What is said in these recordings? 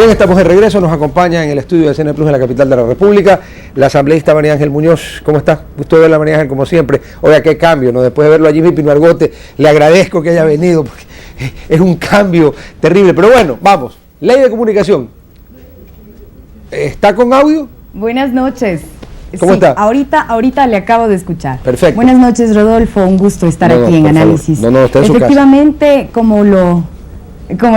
Bien, estamos de regreso, nos acompaña en el estudio de CN Plus en la capital de la República, la asambleísta María Ángel Muñoz. ¿Cómo está? Gusto de verla, María Ángel, como siempre. Oiga, qué cambio, ¿no? Después de verlo a Jimmy Pinargote, le agradezco que haya venido, porque es un cambio terrible. Pero bueno, vamos, ley de comunicación. ¿Está con audio? Buenas noches. ¿Cómo está? Ahorita le acabo de escuchar. Perfecto. Buenas noches, Rodolfo, un gusto estar aquí en Análisis. Está en su casa. Efectivamente, como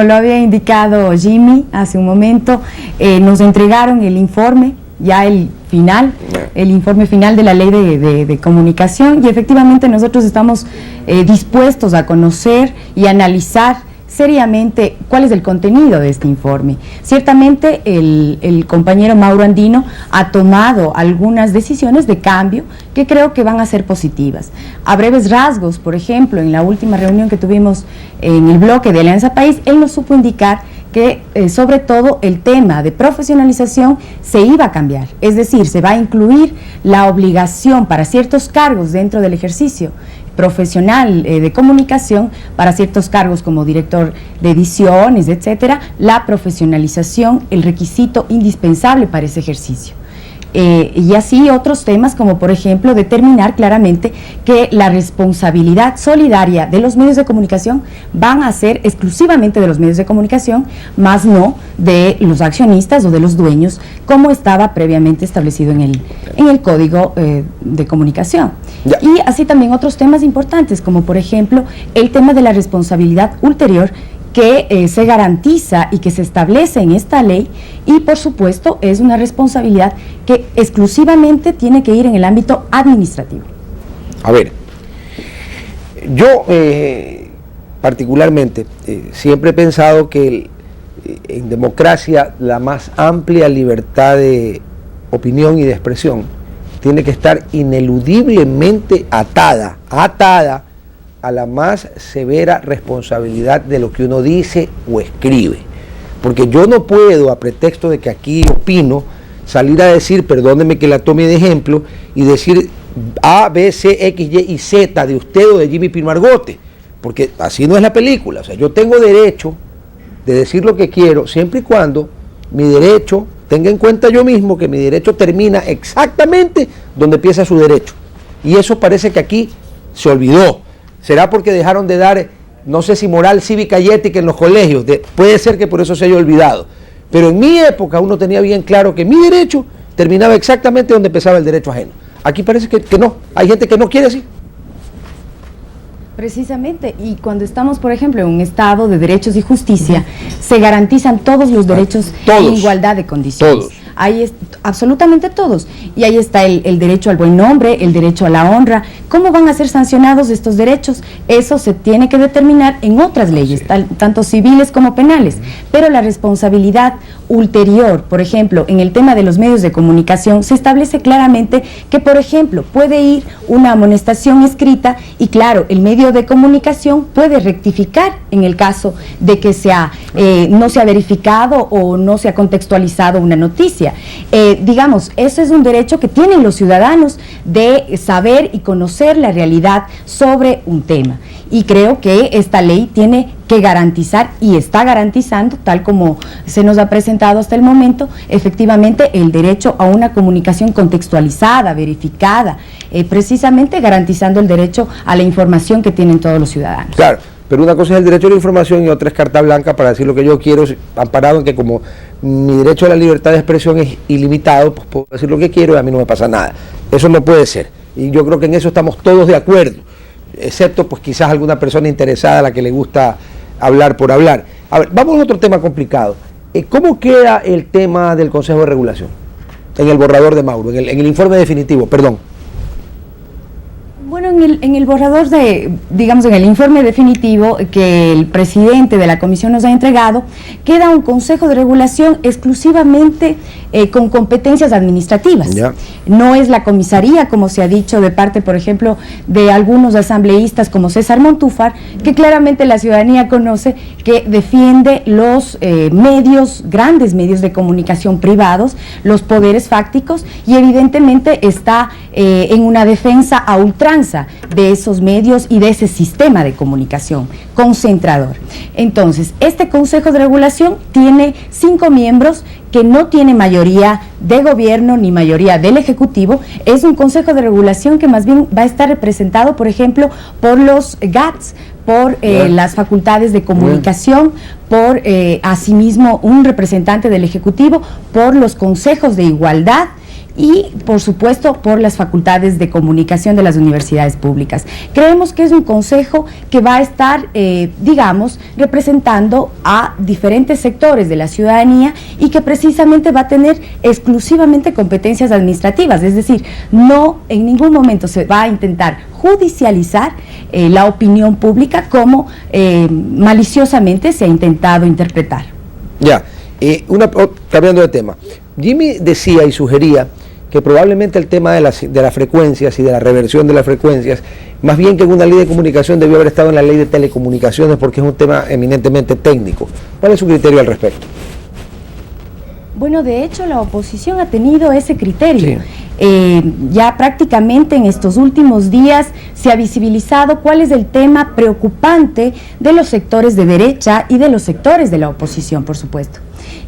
lo había indicado Jimmy hace un momento, nos entregaron el informe, ya el informe final de la ley de comunicación, y efectivamente nosotros estamos dispuestos a conocer y analizar seriamente cuál es el contenido de este informe. Ciertamente el compañero Mauro Andino ha tomado algunas decisiones de cambio que creo que van a ser positivas. A breves rasgos, por ejemplo, en la última reunión que tuvimos en el bloque de Alianza País, él nos supo indicar que sobre todo el tema de profesionalización se iba a cambiar, es decir, se va a incluir la obligación para ciertos cargos dentro del ejercicio profesional de comunicación, para ciertos cargos como director de ediciones, etcétera, la profesionalización, el requisito indispensable para ese ejercicio. Y así otros temas como por ejemplo determinar claramente que la responsabilidad solidaria de los medios de comunicación van a ser exclusivamente de los medios de comunicación, más no de los accionistas o de los dueños, como estaba previamente establecido en el Código de Comunicación. Ya. Y así también otros temas importantes como por ejemplo el tema de la responsabilidad ulterior que se garantiza y que se establece en esta ley, y por supuesto es una responsabilidad que exclusivamente tiene que ir en el ámbito administrativo. A ver, yo particularmente siempre he pensado que en democracia la más amplia libertad de opinión y de expresión tiene que estar ineludiblemente atada a la más severa responsabilidad de lo que uno dice o escribe. Porque yo no puedo, a pretexto de que aquí opino, salir a decir, perdóneme que la tome de ejemplo, y decir A, B, C, X, Y y Z de usted o de Jimmy Pinargote, porque así no es la película. O sea, yo tengo derecho de decir lo que quiero, siempre y cuando mi derecho, tenga en cuenta yo mismo que mi derecho termina exactamente donde empieza su derecho. Y eso parece que aquí se olvidó. ¿Será porque dejaron de dar, no sé si moral cívica y ética en los colegios? Puede ser que por eso se haya olvidado. Pero en mi época uno tenía bien claro que mi derecho terminaba exactamente donde empezaba el derecho ajeno. Aquí parece que no. Hay gente que no quiere así. Precisamente, y cuando estamos, por ejemplo, en un estado de derechos y justicia, se garantizan todos los derechos en igualdad de condiciones. Todos. Ahí es, absolutamente todos. Y ahí está el derecho al buen nombre, el derecho a la honra. ¿Cómo van a ser sancionados estos derechos? Eso se tiene que determinar en otras leyes, tanto civiles como penales. Pero la responsabilidad ulterior, por ejemplo, en el tema de los medios de comunicación, se establece claramente que, por ejemplo, puede ir una amonestación escrita y, claro, el medio de comunicación puede rectificar en el caso de que no se ha verificado o no se ha contextualizado una noticia. Digamos, ese es un derecho que tienen los ciudadanos de saber y conocer la realidad sobre un tema. Y creo que esta ley tiene que garantizar y está garantizando, tal como se nos ha presentado hasta el momento, efectivamente el derecho a una comunicación contextualizada, verificada, precisamente garantizando el derecho a la información que tienen todos los ciudadanos. Claro, pero una cosa es el derecho a la información y otra es carta blanca para decir lo que yo quiero, amparado en que como mi derecho a la libertad de expresión es ilimitado, pues puedo decir lo que quiero y a mí no me pasa nada. Eso no puede ser. Y yo creo que en eso estamos todos de acuerdo, excepto pues quizás alguna persona interesada a la que le gusta hablar por hablar. A ver, vamos a otro tema complicado. ¿Cómo queda el tema del Consejo de Regulación? En el borrador de Mauro, en el informe definitivo, perdón. Bueno, en el borrador digamos, en el informe definitivo que el presidente de la comisión nos ha entregado, queda un consejo de regulación exclusivamente con competencias administrativas. Ya. No es la comisaría, como se ha dicho de parte, por ejemplo, de algunos asambleístas como César Montúfar, que claramente la ciudadanía conoce, que defiende los grandes medios de comunicación privados, los poderes fácticos, y evidentemente está en una defensa a ultranza gobernanza de esos medios y de ese sistema de comunicación concentrador. Entonces, este Consejo de Regulación tiene 5 miembros que no tiene mayoría de gobierno ni mayoría del Ejecutivo. Es un Consejo de Regulación que más bien va a estar representado, por ejemplo, por los GATS, por las facultades de comunicación, por asimismo un representante del Ejecutivo, por los consejos de igualdad y, por supuesto, por las facultades de comunicación de las universidades públicas. Creemos que es un consejo que va a estar, digamos, representando a diferentes sectores de la ciudadanía y que precisamente va a tener exclusivamente competencias administrativas, es decir, no en ningún momento se va a intentar judicializar la opinión pública como maliciosamente se ha intentado interpretar. Ya, cambiando de tema, Jimmy decía y sugería que probablemente el tema de las frecuencias y de la reversión de las frecuencias, más bien que en una ley de comunicación, debió haber estado en la ley de telecomunicaciones porque es un tema eminentemente técnico. ¿Cuál es su criterio al respecto? Bueno, de hecho la oposición ha tenido ese criterio. Sí. Ya prácticamente en estos últimos días se ha visibilizado cuál es el tema preocupante de los sectores de derecha y de los sectores de la oposición, por supuesto.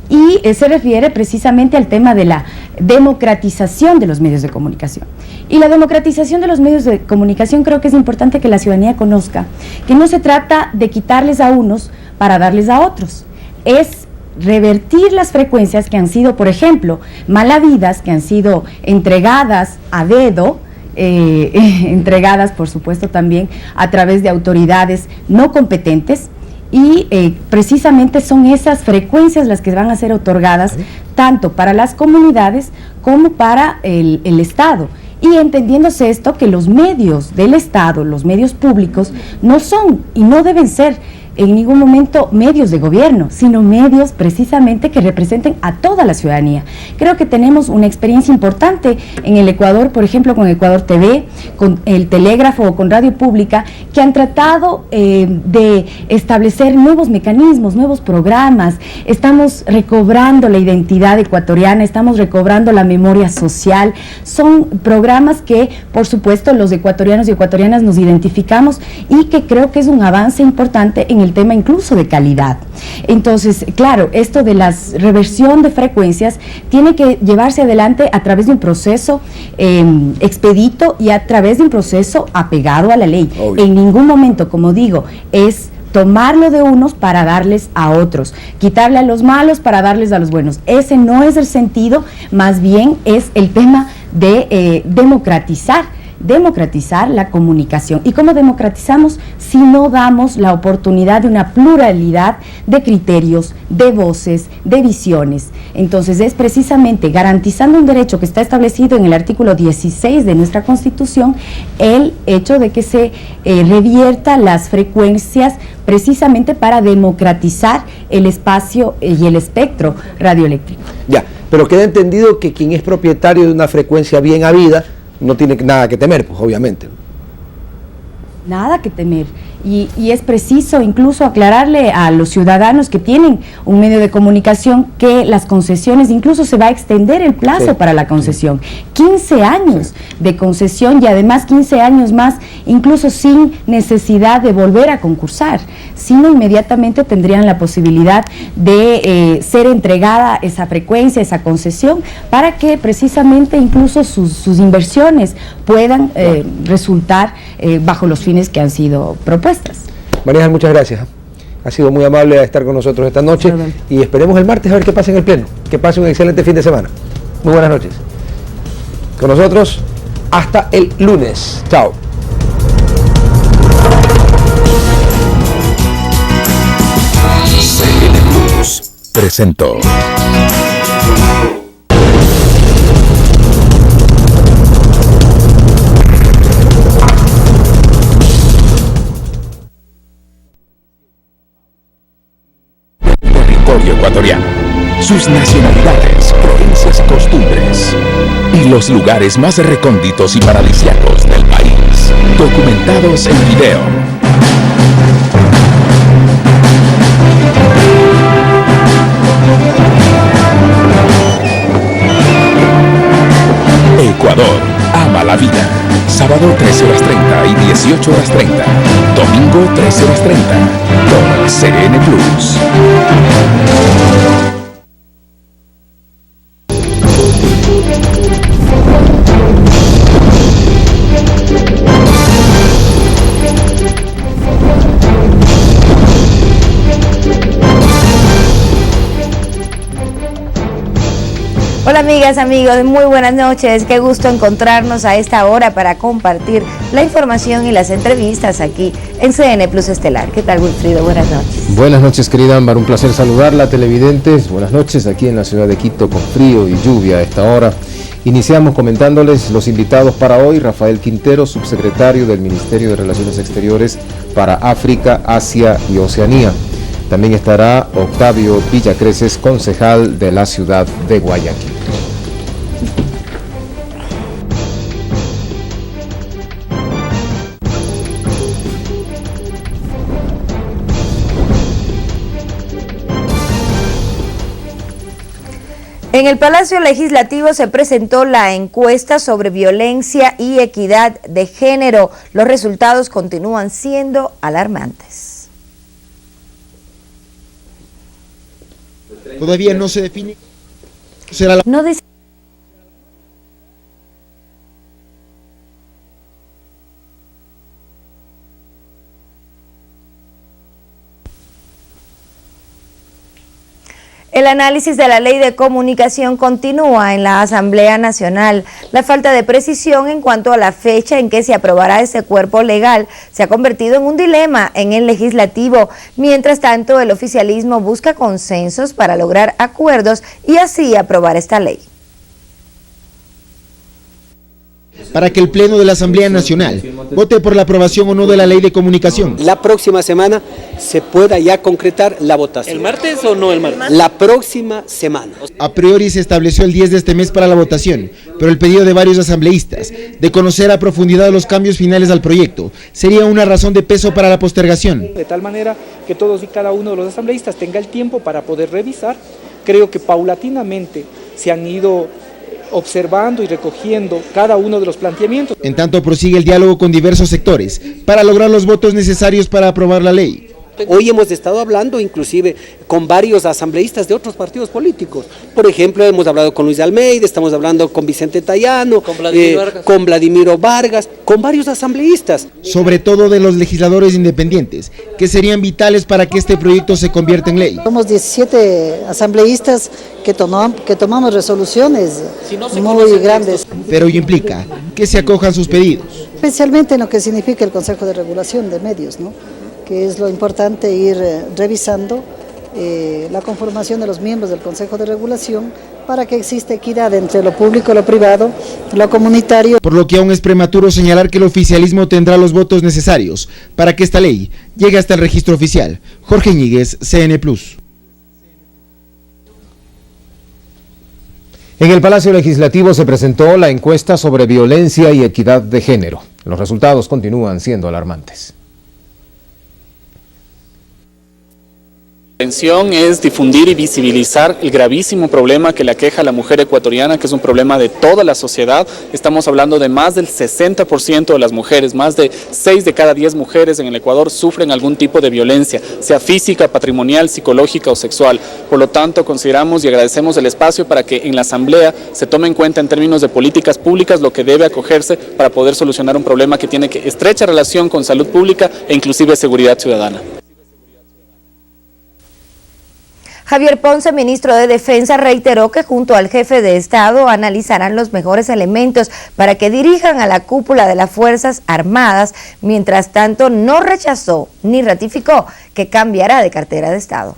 Y se refiere precisamente al tema de la democratización de los medios de comunicación. Y la democratización de los medios de comunicación creo que es importante que la ciudadanía conozca, que no se trata de quitarles a unos para darles a otros, es revertir las frecuencias que han sido, por ejemplo, mal habidas, que han sido entregadas a dedo, entregadas por supuesto también a través de autoridades no competentes, y precisamente son esas frecuencias las que van a ser otorgadas tanto para las comunidades como para el Estado. Y entendiéndose esto, que los medios del Estado, los medios públicos, no son y no deben ser en ningún momento medios de gobierno, sino medios precisamente que representen a toda la ciudadanía. Creo que tenemos una experiencia importante en el Ecuador, por ejemplo, con Ecuador TV, con el Telégrafo o con Radio Pública, que han tratado de establecer nuevos mecanismos, nuevos programas. Estamos recobrando la identidad ecuatoriana, estamos recobrando la memoria social. Son programas que, por supuesto, los ecuatorianos y ecuatorianas nos identificamos y que creo que es un avance importante en el tema incluso de calidad. Entonces, claro, esto de la reversión de frecuencias tiene que llevarse adelante a través de un proceso expedito y a través de un proceso apegado a la ley. Obvio. En ningún momento, como digo, es tomarlo de unos para darles a otros, quitarle a los malos para darles a los buenos. Ese no es el sentido, más bien es el tema de democratizar la comunicación. ¿Y cómo democratizamos? Si no damos la oportunidad de una pluralidad de criterios, de voces, de visiones. Entonces es precisamente garantizando un derecho que está establecido en el artículo 16 de nuestra Constitución, el hecho de que se revierta las frecuencias precisamente para democratizar el espacio y el espectro radioeléctrico. Ya, pero queda entendido que quien es propietario de una frecuencia bien habida no tiene nada que temer, pues obviamente. Nada que temer. Y es preciso incluso aclararle a los ciudadanos que tienen un medio de comunicación que las concesiones, incluso se va a extender el plazo para la concesión. 15 años de concesión y además 15 años más, incluso sin necesidad de volver a concursar, sino inmediatamente tendrían la posibilidad de ser entregada esa frecuencia, esa concesión, para que precisamente incluso sus inversiones puedan resultar bajo los fines que han sido propuestos. María, muchas gracias. Ha sido muy amable estar con nosotros esta noche y esperemos el martes a ver qué pasa en el Pleno. Que pase un excelente fin de semana. Muy buenas noches. Con nosotros hasta el lunes. Chao. CN Plus presentó ecuatoriano, sus nacionalidades, creencias y costumbres, y los lugares más recónditos y paradisíacos del país, documentados en video. Ecuador ama la vida. sábado 13 horas 30 y 18 horas 30, domingo 13 horas 30, por CN Plus. Hola amigas, amigos, muy buenas noches. Qué gusto encontrarnos a esta hora para compartir la información y las entrevistas aquí en CN Plus Estelar. ¿Qué tal, Wilfrido? Buenas noches. Buenas noches, querida Ámbar. Un placer saludarla, televidentes. Buenas noches aquí en la ciudad de Quito con frío y lluvia a esta hora. Iniciamos comentándoles los invitados para hoy. Rafael Quintero, subsecretario del Ministerio de Relaciones Exteriores para África, Asia y Oceanía. También estará Octavio Villacreces, concejal de la ciudad de Guayaquil. En el Palacio Legislativo se presentó la encuesta sobre violencia y equidad de género. Los resultados continúan siendo alarmantes. Todavía no se define. Será la... No dice... El análisis de la Ley de Comunicación continúa en la Asamblea Nacional. La falta de precisión en cuanto a la fecha en que se aprobará ese cuerpo legal se ha convertido en un dilema en el legislativo. Mientras tanto, el oficialismo busca consensos para lograr acuerdos y así aprobar esta ley. Para que el Pleno de la Asamblea Nacional vote por la aprobación o no de la Ley de Comunicación. La próxima semana se pueda ya concretar la votación. ¿El martes o no el martes? La próxima semana. A priori se estableció el 10 de este mes para la votación, pero el pedido de varios asambleístas de conocer a profundidad los cambios finales al proyecto sería una razón de peso para la postergación. De tal manera que todos y cada uno de los asambleístas tenga el tiempo para poder revisar. Creo que paulatinamente se han ido observando y recogiendo cada uno de los planteamientos. En tanto prosigue el diálogo con diversos sectores para lograr los votos necesarios para aprobar la ley. Hoy hemos estado hablando inclusive con varios asambleístas de otros partidos políticos. Por ejemplo, hemos hablado con Luis Almeida, estamos hablando con Vicente Tayano, con Vladimiro Vargas, con varios asambleístas. Sobre todo de los legisladores independientes, que serían vitales para que este proyecto se convierta en ley. Somos 17 asambleístas que tomamos resoluciones muy grandes. Pero ello implica que se acojan sus pedidos. Especialmente en lo que significa el Consejo de Regulación de Medios, ¿no? Que es lo importante ir revisando la conformación de los miembros del Consejo de Regulación para que exista equidad entre lo público, lo privado, lo comunitario. Por lo que aún es prematuro señalar que el oficialismo tendrá los votos necesarios para que esta ley llegue hasta el registro oficial. Jorge Ñíguez, CN Plus. En el Palacio Legislativo se presentó la encuesta sobre violencia y equidad de género. Los resultados continúan siendo alarmantes. La intención es difundir y visibilizar el gravísimo problema que le aqueja a la mujer ecuatoriana, que es un problema de toda la sociedad. Estamos hablando de más del 60% de las mujeres, más de 6 de cada 10 mujeres en el Ecuador sufren algún tipo de violencia, sea física, patrimonial, psicológica o sexual. Por lo tanto, consideramos y agradecemos el espacio para que en la Asamblea se tome en cuenta en términos de políticas públicas lo que debe acogerse para poder solucionar un problema que tiene estrecha relación con salud pública e inclusive seguridad ciudadana. Javier Ponce, ministro de Defensa, reiteró que junto al jefe de Estado analizarán los mejores elementos para que dirijan a la cúpula de las Fuerzas Armadas. Mientras tanto, no rechazó ni ratificó que cambiará de cartera de Estado.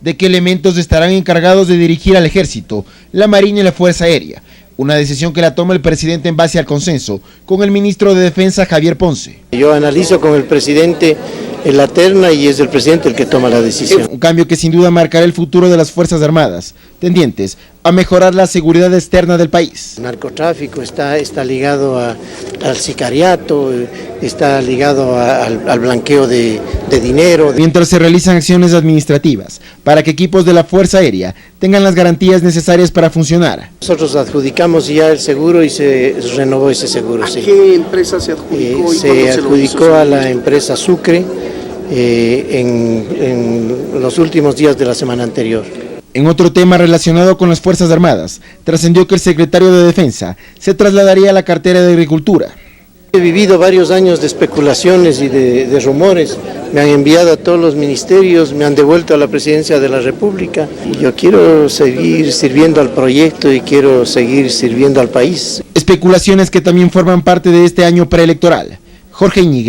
De qué elementos estarán encargados de dirigir al Ejército, la Marina y la Fuerza Aérea. Una decisión que la toma el presidente en base al consenso con el ministro de Defensa, Javier Ponce. Yo analizo con el presidente en la terna y es el presidente el que toma la decisión. Un cambio que sin duda marcará el futuro de las Fuerzas Armadas, tendientes a a mejorar la seguridad externa del país. El narcotráfico está ligado al sicariato, está ligado al blanqueo de dinero. Mientras se realizan acciones administrativas para que equipos de la Fuerza Aérea tengan las garantías necesarias para funcionar. Nosotros adjudicamos ya el seguro y se renovó ese seguro. ¿A qué empresa se adjudicó? Se adjudicó a la empresa Sucre en los últimos días de la semana anterior. En otro tema relacionado con las Fuerzas Armadas, trascendió que el secretario de Defensa se trasladaría a la cartera de Agricultura. He vivido varios años de especulaciones y de rumores. Me han enviado a todos los ministerios, me han devuelto a la presidencia de la República. Yo quiero seguir sirviendo al proyecto y quiero seguir sirviendo al país. Especulaciones que también forman parte de este año preelectoral. Jorge Íñiguez.